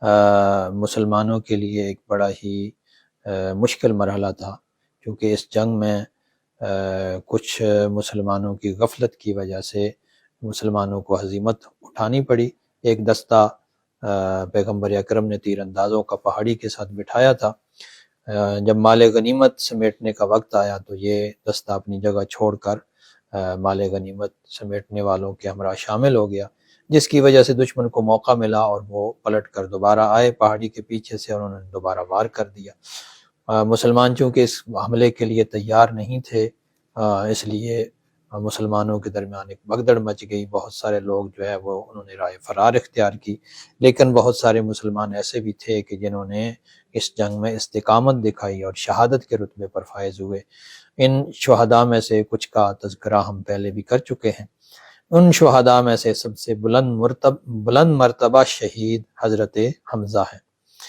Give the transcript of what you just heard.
مسلمانوں کے لیے ایک بڑا ہی مشکل مرحلہ تھا، کیونکہ اس جنگ میں کچھ مسلمانوں کی غفلت کی وجہ سے مسلمانوں کو ہزیمت اٹھانی پڑی۔ ایک دستہ پیغمبر اکرم نے تیر اندازوں کا پہاڑی کے ساتھ بٹھایا تھا، جب مال غنیمت سمیٹنے کا وقت آیا تو یہ دستہ اپنی جگہ چھوڑ کر مال غنیمت سمیٹنے والوں کے ہمراہ شامل ہو گیا، جس کی وجہ سے دشمن کو موقع ملا اور وہ پلٹ کر دوبارہ آئے پہاڑی کے پیچھے سے، اور انہوں نے دوبارہ وار کر دیا۔ مسلمان چونکہ اس حملے کے لیے تیار نہیں تھے، اس لیے مسلمانوں کے درمیان ایک بھگدڑ مچ گئی، بہت سارے لوگ جو ہے وہ انہوں نے رائے فرار اختیار کی، لیکن بہت سارے مسلمان ایسے بھی تھے کہ جنہوں نے اس جنگ میں استقامت دکھائی اور شہادت کے رتبے پر فائز ہوئے۔ ان شہداء میں سے کچھ کا تذکرہ ہم پہلے بھی کر چکے ہیں۔ ان شہداء میں سے سب سے بلند مرتبہ شہید حضرت حمزہ ہے۔